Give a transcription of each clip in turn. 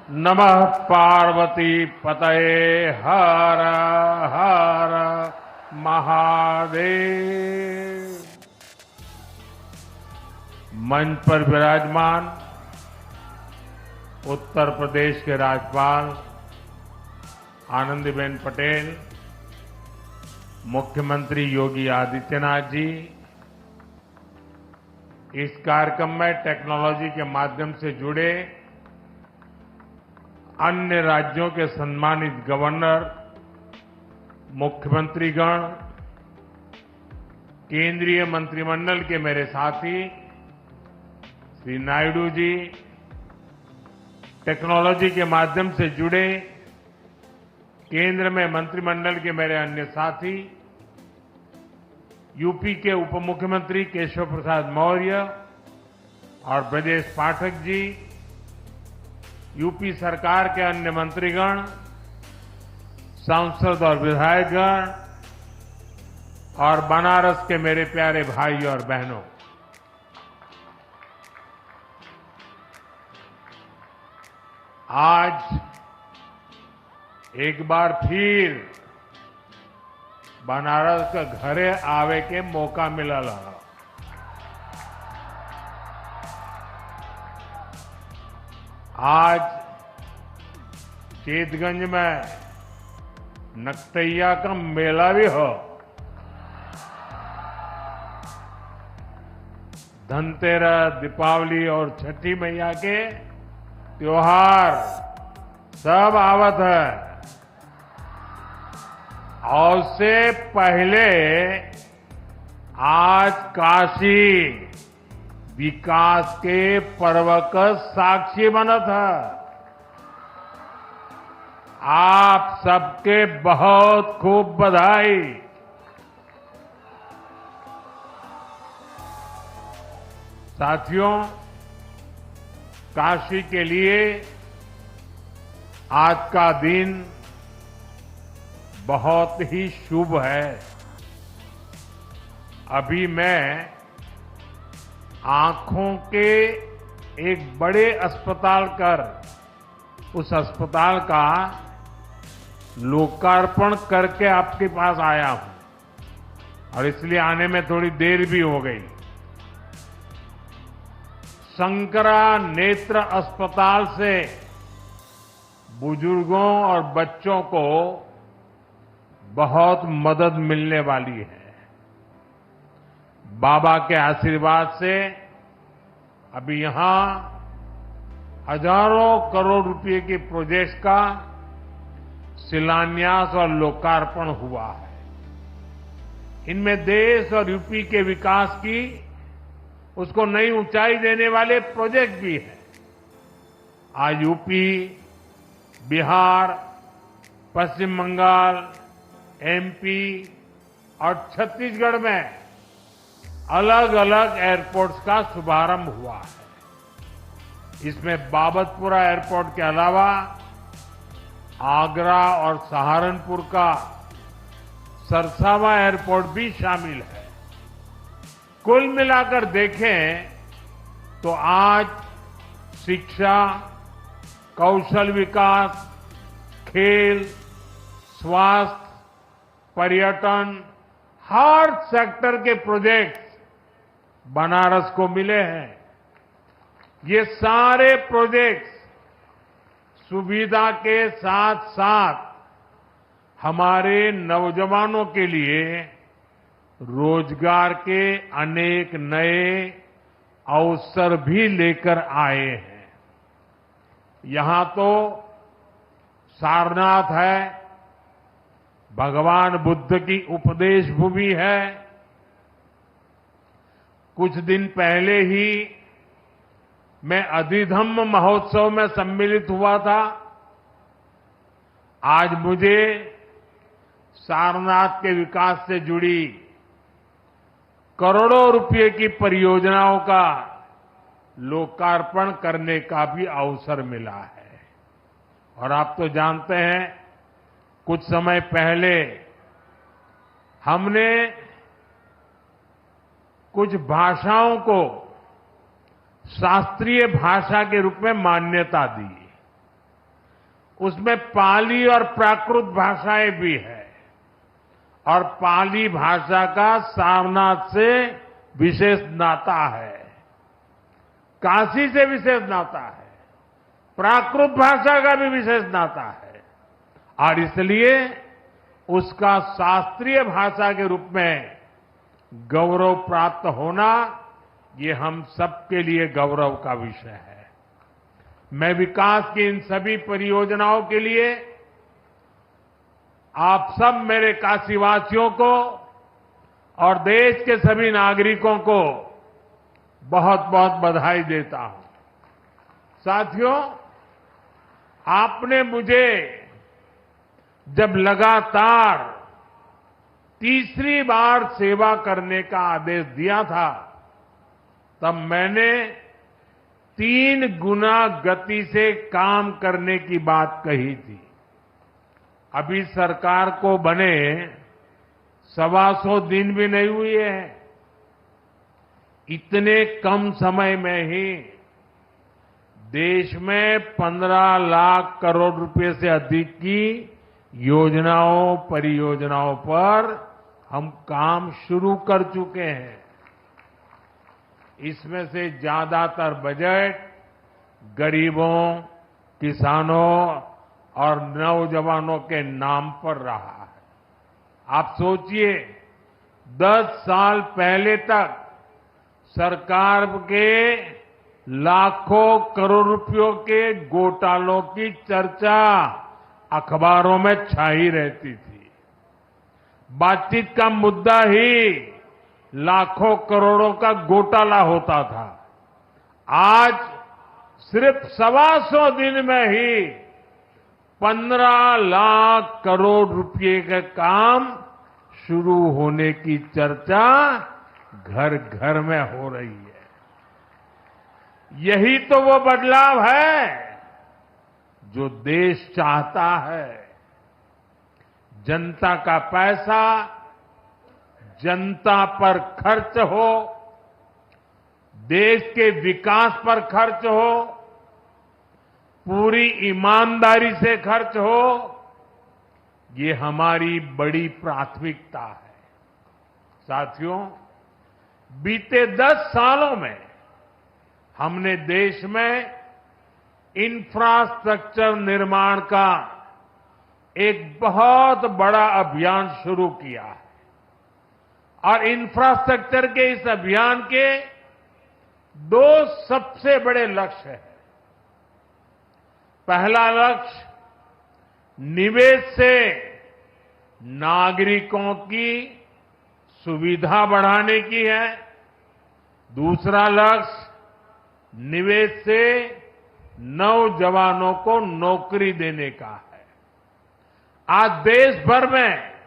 नमः पार्वती पतये हर हर महादेव। मंच पर विराजमान उत्तर प्रदेश के राज्यपाल आनंदीबेन पटेल, मुख्यमंत्री योगी आदित्यनाथ जी, इस कार्यक्रम में टेक्नोलॉजी के माध्यम से जुड़े अन्य राज्यों के सम्मानित गवर्नर, मुख्यमंत्रीगण, केंद्रीय मंत्रिमंडल के मेरे साथी श्री नायडू जी, टेक्नोलॉजी के माध्यम से जुड़े केंद्र में मंत्रिमंडल के मेरे अन्य साथी, यूपी के उप मुख्यमंत्री केशव प्रसाद मौर्य और ब्रजेश पाठक जी, यूपी सरकार के अन्य मंत्रीगण, सांसद और विधायकगण और बनारस के मेरे प्यारे भाई और बहनों, आज एक बार फिर बनारस का घरे आवे के मौका मिलल है। आज चेतगंज में नक्तैया का मेला भी हो, धनतेरस, दीपावली और छठी मैया के त्योहार सब आवत है। और से पहले आज काशी विकास के पर्व का साक्षी बनत है। आप सबके बहुत खूब बधाई। साथियों, काशी के लिए आज का दिन बहुत ही शुभ है। अभी मैं आंखों के एक बड़े अस्पताल कर उस अस्पताल का लोकार्पण करके आपके पास आया हूं और इसलिए आने में थोड़ी देर भी हो गई। शंकरा नेत्र अस्पताल से बुजुर्गों और बच्चों को बहुत मदद मिलने वाली है। बाबा के आशीर्वाद से अभी यहां हजारों करोड़ रुपए के प्रोजेक्ट्स का शिलान्यास और लोकार्पण हुआ है। इनमें देश और यूपी के विकास की उसको नई ऊंचाई देने वाले प्रोजेक्ट भी हैं। आज यूपी, बिहार, पश्चिम बंगाल, एमपी और छत्तीसगढ़ में अलग अलग एयरपोर्ट्स का शुभारंभ हुआ है। इसमें बाबतपुरा एयरपोर्ट के अलावा आगरा और सहारनपुर का सरसावा एयरपोर्ट भी शामिल है। कुल मिलाकर देखें तो आज शिक्षा, कौशल विकास, खेल, स्वास्थ्य, पर्यटन, हर सेक्टर के प्रोजेक्ट्स बनारस को मिले हैं। ये सारे प्रोजेक्ट्स सुविधा के साथ साथ हमारे नौजवानों के लिए रोजगार के अनेक नए अवसर भी लेकर आए हैं। यहां तो सारनाथ है, भगवान बुद्ध की उपदेश भूमि है। कुछ दिन पहले ही मैं अधिधम्म महोत्सव में सम्मिलित हुआ था। आज मुझे सारनाथ के विकास से जुड़ी करोड़ों रुपए की परियोजनाओं का लोकार्पण करने का भी अवसर मिला है। और आप तो जानते हैं, कुछ समय पहले हमने कुछ भाषाओं को शास्त्रीय भाषा के रूप में मान्यता दी। उसमें पाली और प्राकृत भाषाएं भी है और पाली भाषा का सारनाथ से विशेष नाता है, काशी से विशेष नाता है, प्राकृत भाषा का भी विशेष नाता है और इसलिए उसका शास्त्रीय भाषा के रूप में गौरव प्राप्त होना ये हम सबके लिए गौरव का विषय है। मैं विकास की इन सभी परियोजनाओं के लिए आप सब मेरे काशीवासियों को और देश के सभी नागरिकों को बहुत बहुत बधाई देता हूं। साथियों, आपने मुझे जब लगातार तीसरी बार सेवा करने का आदेश दिया था तब मैंने 3 गुना गति से काम करने की बात कही थी। अभी सरकार को बने 125 दिन भी नहीं हुए हैं। इतने कम समय में ही देश में 15 लाख करोड़ रुपए से अधिक की योजनाओं, परियोजनाओं पर हम काम शुरू कर चुके हैं। इसमें से ज्यादातर बजट गरीबों, किसानों और नौजवानों के नाम पर रहा है। आप सोचिए, 10 साल पहले तक सरकार के लाखों करोड़ रुपयों के घोटालों की चर्चा अखबारों में छाई रहती थी। बातचीत का मुद्दा ही लाखों करोड़ों का घोटाला होता था। आज सिर्फ 125 दिन में ही 15 लाख करोड़ रुपए के काम शुरू होने की चर्चा घर घर में हो रही है। यही तो वो बदलाव है जो देश चाहता है। जनता का पैसा जनता पर खर्च हो, देश के विकास पर खर्च हो, पूरी ईमानदारी से खर्च हो, ये हमारी बड़ी प्राथमिकता है। साथियों, बीते 10 सालों में हमने देश में इंफ्रास्ट्रक्चर निर्माण का एक बहुत बड़ा अभियान शुरू किया है और इंफ्रास्ट्रक्चर के इस अभियान के 2 सबसे बड़े लक्ष्य हैं। पहला लक्ष्य निवेश से नागरिकों की सुविधा बढ़ाने की है। दूसरा लक्ष्य निवेश से नौजवानों को नौकरी देने का है। आज देश भर में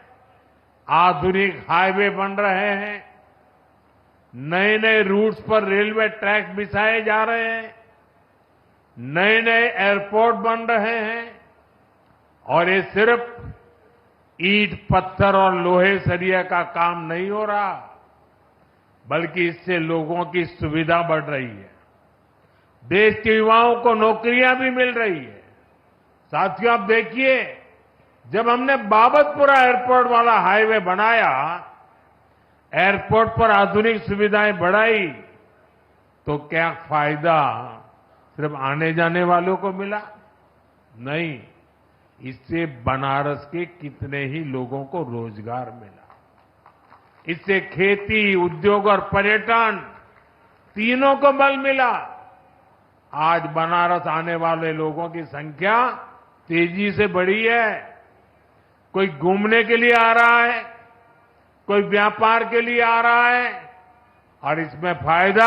आधुनिक हाईवे बन रहे हैं, नए नए रूट्स पर रेलवे ट्रैक बिछाए जा रहे हैं, नए नए एयरपोर्ट बन रहे हैं और ये सिर्फ ईंट, पत्थर और लोहे सरिया का काम नहीं हो रहा, बल्कि इससे लोगों की सुविधा बढ़ रही है। देश के युवाओं को नौकरियां भी मिल रही है। साथियों, आप देखिए, जब हमने बाबतपुरा एयरपोर्ट वाला हाईवे बनाया, एयरपोर्ट पर आधुनिक सुविधाएं बढ़ाई, तो क्या फायदा सिर्फ आने जाने वालों को मिला? नहीं, इससे बनारस के कितने ही लोगों को रोजगार मिला। इससे खेती, उद्योग और पर्यटन तीनों को बल मिला। आज बनारस आने वाले लोगों की संख्या तेजी से बढ़ी है। कोई घूमने के लिए आ रहा है, कोई व्यापार के लिए आ रहा है और इसमें फायदा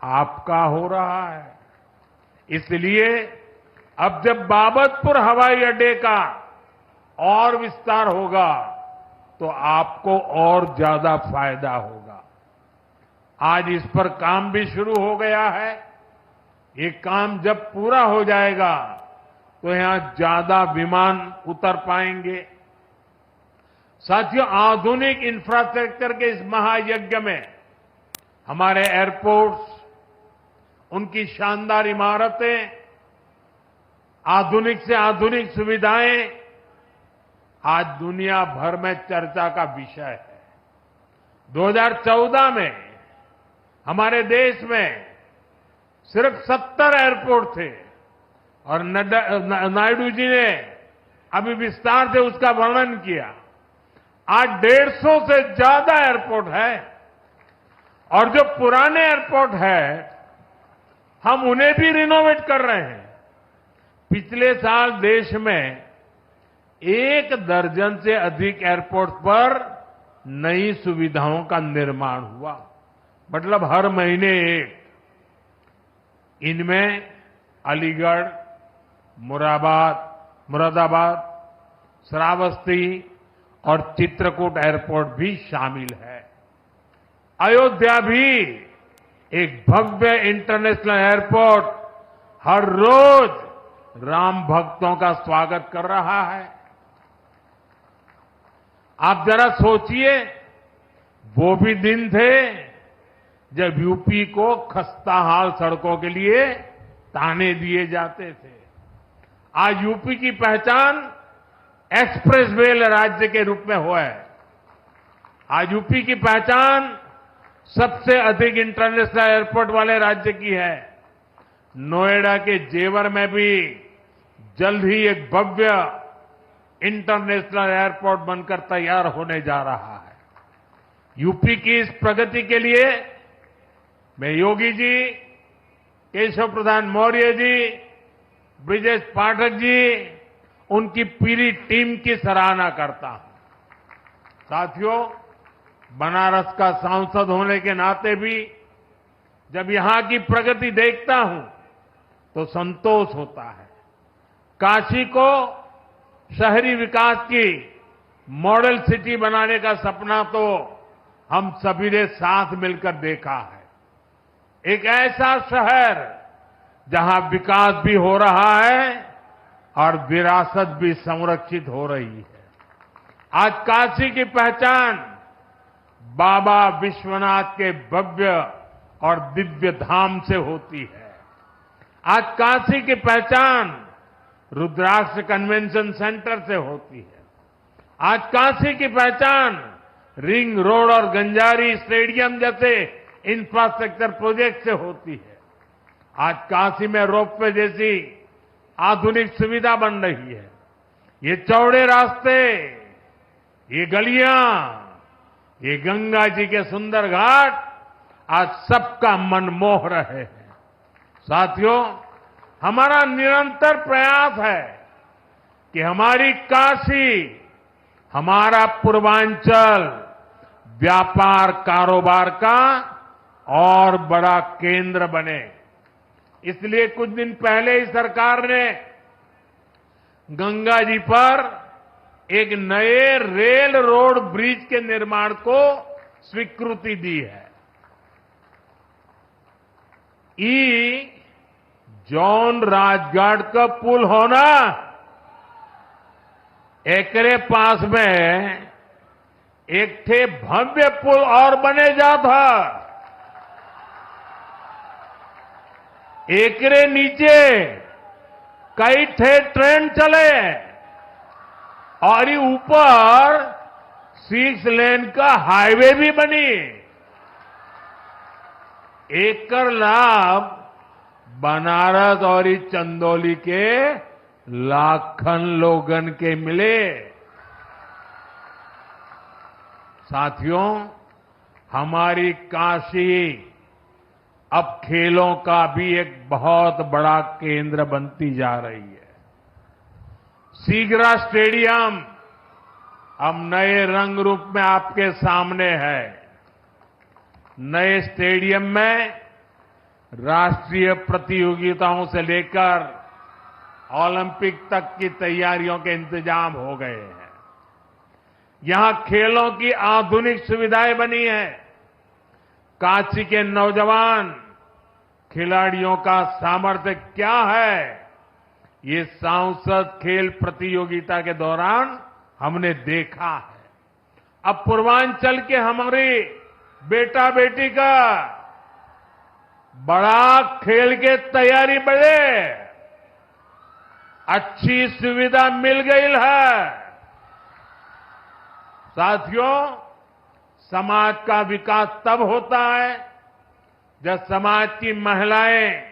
आपका हो रहा है। इसलिए अब जब बाबतपुर हवाई अड्डे का और विस्तार होगा तो आपको और ज्यादा फायदा होगा। आज इस पर काम भी शुरू हो गया है। ये काम जब पूरा हो जाएगा तो यहां ज्यादा विमान उतर पाएंगे। साथियों, आधुनिक इंफ्रास्ट्रक्चर के इस महायज्ञ में हमारे एयरपोर्ट्स, उनकी शानदार इमारतें आधुनिक से आधुनिक सुविधाएं आज दुनिया भर में चर्चा का विषय है। 2014 में हमारे देश में सिर्फ 70 एयरपोर्ट थे और नायडू जी ने अभी विस्तार से उसका वर्णन किया। आज 150 से ज्यादा एयरपोर्ट है और जो पुराने एयरपोर्ट है हम उन्हें भी रिनोवेट कर रहे हैं। पिछले साल देश में 1 दर्जन से अधिक एयरपोर्ट पर नई सुविधाओं का निर्माण हुआ, मतलब हर महीने एक। इनमें अलीगढ़, मुरादाबाद, श्रावस्ती और चित्रकूट एयरपोर्ट भी शामिल है। अयोध्या भी एक भव्य इंटरनेशनल एयरपोर्ट हर रोज राम भक्तों का स्वागत कर रहा है। आप जरा सोचिए, वो भी दिन थे जब यूपी को खस्ताहाल सड़कों के लिए ताने दिए जाते थे। आज यूपी की पहचान एक्सप्रेस वे राज्य के रूप में हुआ है। आज यूपी की पहचान सबसे अधिक इंटरनेशनल एयरपोर्ट वाले राज्य की है। नोएडा के जेवर में भी जल्द ही एक भव्य इंटरनेशनल एयरपोर्ट बनकर तैयार होने जा रहा है। यूपी की इस प्रगति के लिए मैं योगी जी, केशव प्रसाद मौर्य जी, ब्रिजेश पाठक जी, उनकी पूरी टीम की सराहना करता हूं। साथियों, बनारस का सांसद होने के नाते भी जब यहां की प्रगति देखता हूं तो संतोष होता है। काशी को शहरी विकास की मॉडल सिटी बनाने का सपना तो हम सभी ने साथ मिलकर देखा है। एक ऐसा शहर जहां विकास भी हो रहा है और विरासत भी संरक्षित हो रही है। आज काशी की पहचान बाबा विश्वनाथ के भव्य और दिव्य धाम से होती है। आज काशी की पहचान रुद्राक्ष कन्वेंशन सेंटर से होती है। आज काशी की पहचान रिंग रोड और गंजारी स्टेडियम जैसे इंफ्रास्ट्रक्चर प्रोजेक्ट से होती है। आज काशी में रोपवे जैसी आधुनिक सुविधा बन रही है। ये चौड़े रास्ते, ये गलियां, ये गंगा जी के सुंदर घाट आज सबका मन मोह रहे हैं। साथियों, हमारा निरंतर प्रयास है कि हमारी काशी, हमारा पूर्वांचल व्यापार कारोबार का और बड़ा केंद्र बने। इसलिए कुछ दिन पहले ही सरकार ने गंगा जी पर एक नए रेल रोड ब्रिज के निर्माण को स्वीकृति दी है। जॉन राजघाट का पुल होना, एकरे पास में एक थे भव्य पुल और बने जा था। एकरे नीचे कई थे ट्रेन चले और ये ऊपर 6 लेन का हाईवे भी बनी। एक कर लाभ बनारस और इस चंदौली के लाखन लोगन के मिले। साथियों, हमारी काशी अब खेलों का भी एक बहुत बड़ा केंद्र बनती जा रही है। सीगरा स्टेडियम अब नए रंग रूप में आपके सामने है। नए स्टेडियम में राष्ट्रीय प्रतियोगिताओं से लेकर ओलंपिक तक की तैयारियों के इंतजाम हो गए हैं। यहां खेलों की आधुनिक सुविधाएं बनी हैं। काशी के नौजवान खिलाड़ियों का सामर्थ्य क्या है, ये सांसद खेल प्रतियोगिता के दौरान हमने देखा है। अब पूर्वांचल के हमारे बेटा बेटी का बड़ा खेल के तैयारी बढ़े। अच्छी सुविधा मिल गई है। साथियों, समाज का विकास तब होता है जब समाज की महिलाएं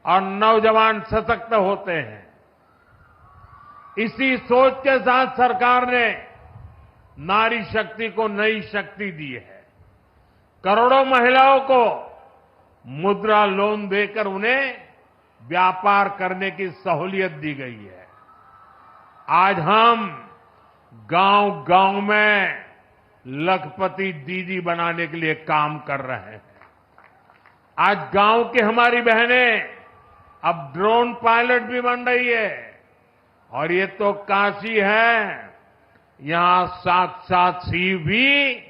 और नौजवान सशक्त होते हैं। इसी सोच के साथ सरकार ने नारी शक्ति को नई शक्ति दी है। करोड़ों महिलाओं को मुद्रा लोन देकर उन्हें व्यापार करने की सहूलियत दी गई है। आज हम गांव-गांव में लखपति दीदी बनाने के लिए काम कर रहे हैं। आज गांव की हमारी बहनें अब ड्रोन पायलट भी बन रही है। और ये तो काशी है, यहां साक्षात शिव भी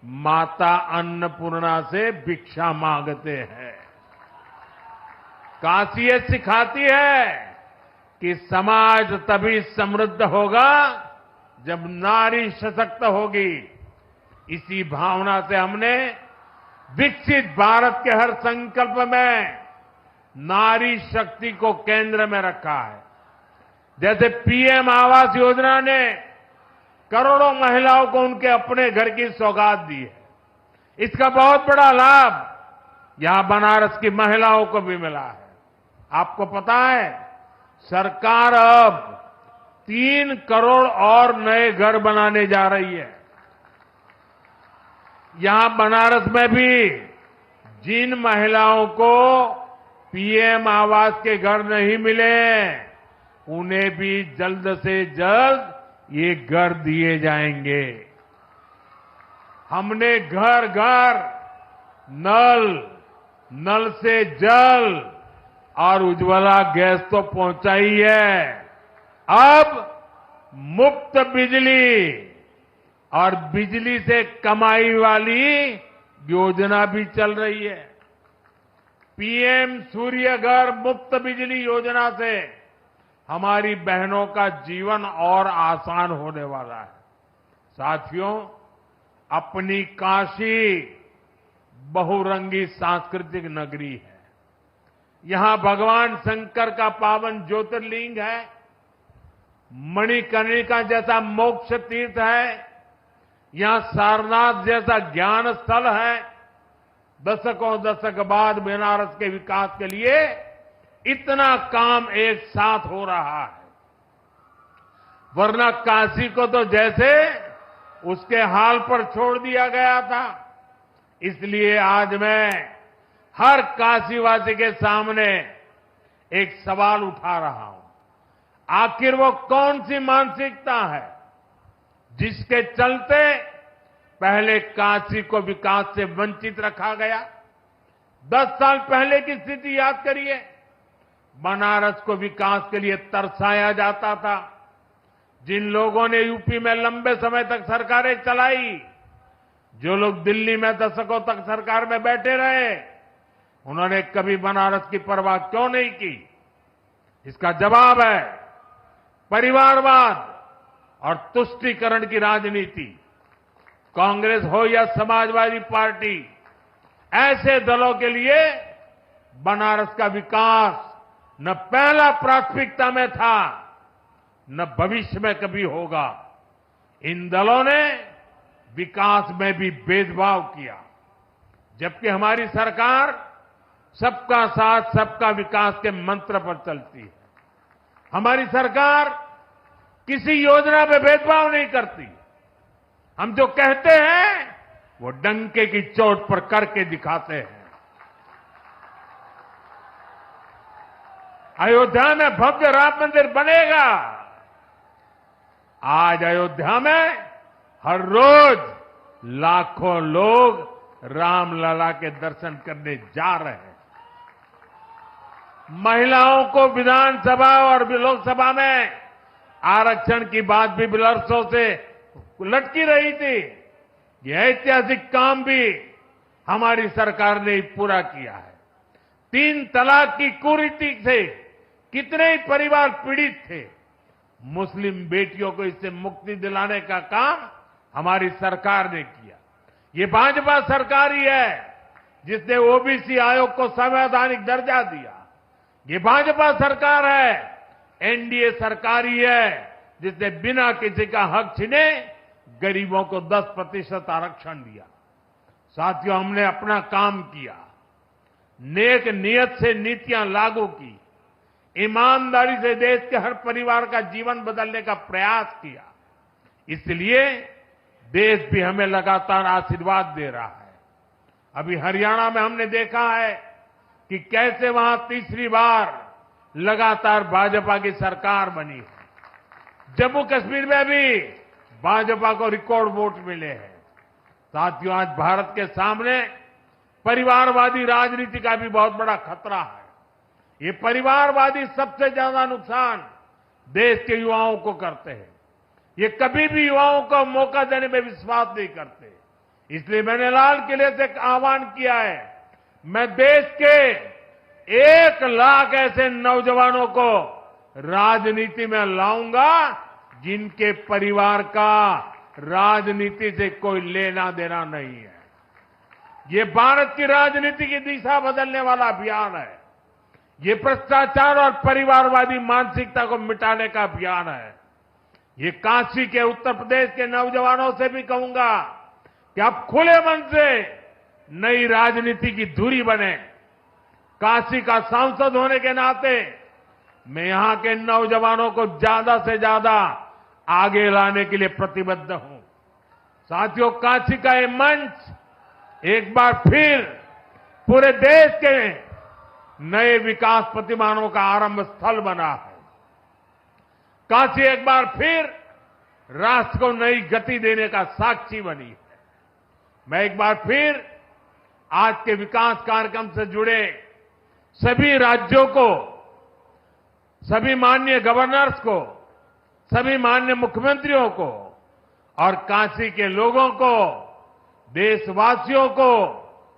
माता अन्नपूर्णा से भिक्षा मांगते हैं। काशी ये सिखाती है कि समाज तभी समृद्ध होगा जब नारी सशक्त होगी। इसी भावना से हमने विकसित भारत के हर संकल्प में नारी शक्ति को केंद्र में रखा है। जैसे पीएम आवास योजना ने करोड़ों महिलाओं को उनके अपने घर की सौगात दी है। इसका बहुत बड़ा लाभ यहां बनारस की महिलाओं को भी मिला है। आपको पता है, सरकार अब 3 करोड़ और नए घर बनाने जा रही है। यहां बनारस में भी जिन महिलाओं को पीएम आवास के घर नहीं मिले, उन्हें भी जल्द से जल्द ये घर दिए जाएंगे। हमने घर घर नल से जल और उज्ज्वला गैस तो पहुंचाई है। अब मुफ्त बिजली और बिजली से कमाई वाली योजना भी चल रही है। पीएम सूर्य घर मुफ्त बिजली योजना से हमारी बहनों का जीवन और आसान होने वाला है। साथियों, अपनी काशी बहुरंगी सांस्कृतिक नगरी है। यहां भगवान शंकर का पावन ज्योतिर्लिंग है, मणिकर्णिका जैसा मोक्ष तीर्थ है, यहां सारनाथ जैसा ज्ञान स्थल है। दशकों दशक बाद बनारस के विकास के लिए इतना काम एक साथ हो रहा है। वरना काशी को तो जैसे उसके हाल पर छोड़ दिया गया था। इसलिए आज मैं हर काशीवासी के सामने एक सवाल उठा रहा हूं। आखिर वो कौन सी मानसिकता है जिसके चलते पहले काशी को विकास से वंचित रखा गया? 10 साल पहले की स्थिति याद करिए। बनारस को विकास के लिए तरसाया जाता था। जिन लोगों ने यूपी में लंबे समय तक सरकारें चलाई, जो लोग दिल्ली में दशकों तक सरकार में बैठे रहे, उन्होंने कभी बनारस की परवाह क्यों नहीं की? इसका जवाब है परिवारवाद और तुष्टीकरण की राजनीति। कांग्रेस हो या समाजवादी पार्टी, ऐसे दलों के लिए बनारस का विकास न पहला प्राथमिकता में था, न भविष्य में कभी होगा। इन दलों ने विकास में भी भेदभाव किया, जबकि हमारी सरकार सबका साथ सबका विकास के मंत्र पर चलती है। हमारी सरकार किसी योजना में भेदभाव नहीं करती। हम जो कहते हैं वो डंके की चोट पर करके दिखाते हैं। अयोध्या में भव्य राम मंदिर बनेगा। आज अयोध्या में हर रोज लाखों लोग रामलला के दर्शन करने जा रहे हैं। महिलाओं को विधानसभा और लोकसभा में आरक्षण की बात भी वर्षों से लटकी रही थी। यह ऐतिहासिक काम भी हमारी सरकार ने पूरा किया है। 3 तलाक की कुरीति से कितने ही परिवार पीड़ित थे। मुस्लिम बेटियों को इससे मुक्ति दिलाने का काम हमारी सरकार ने किया। ये भाजपा सरकार ही है जिसने ओबीसी आयोग को संवैधानिक दर्जा दिया। ये भाजपा सरकार है एनडीए सरकार ही है जिसने बिना किसी का हक छीने गरीबों को 10% आरक्षण दिया। साथियों, हमने अपना काम किया, नेक नियत से नीतियां लागू की, ईमानदारी से देश के हर परिवार का जीवन बदलने का प्रयास किया। इसलिए देश भी हमें लगातार आशीर्वाद दे रहा है। अभी हरियाणा में हमने देखा है कि कैसे वहां तीसरी बार लगातार भाजपा की सरकार बनी है। जम्मू कश्मीर में भी भाजपा को रिकॉर्ड वोट मिले हैं। साथियों, आज भारत के सामने परिवारवादी राजनीति का भी बहुत बड़ा खतरा है। ये परिवारवादी सबसे ज्यादा नुकसान देश के युवाओं को करते हैं। ये कभी भी युवाओं को मौका देने में विश्वास नहीं करते। इसलिए मैंने लाल किले से एक आह्वान किया है, मैं देश के 1 लाख ऐसे नौजवानों को राजनीति में लाऊंगा जिनके परिवार का राजनीति से कोई लेना देना नहीं है। ये भारत की राजनीति की दिशा बदलने वाला अभियान है। ये भ्रष्टाचार और परिवारवादी मानसिकता को मिटाने का अभियान है। ये काशी के उत्तर प्रदेश के नौजवानों से भी कहूंगा कि आप खुले मन से नई राजनीति की धुरी बने। काशी का सांसद होने के नाते मैं यहां के नौजवानों को ज्यादा से ज्यादा आगे लाने के लिए प्रतिबद्ध हूं। साथियों, काशी का ये मंच एक बार फिर पूरे देश के नए विकास प्रतिमानों का आरंभ स्थल बना है। काशी एक बार फिर राष्ट्र को नई गति देने का साक्षी बनी है। मैं एक बार फिर आज के विकास कार्यक्रम से जुड़े सभी राज्यों को, सभी माननीय गवर्नर्स को, सभी माननीय मुख्यमंत्रियों को और काशी के लोगों को, देशवासियों को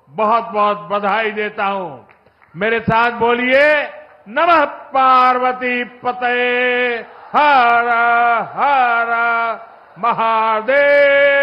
बहुत बहुत बधाई देता हूं। मेरे साथ बोलिए, नमः पार्वती पतये हर हर महादेव।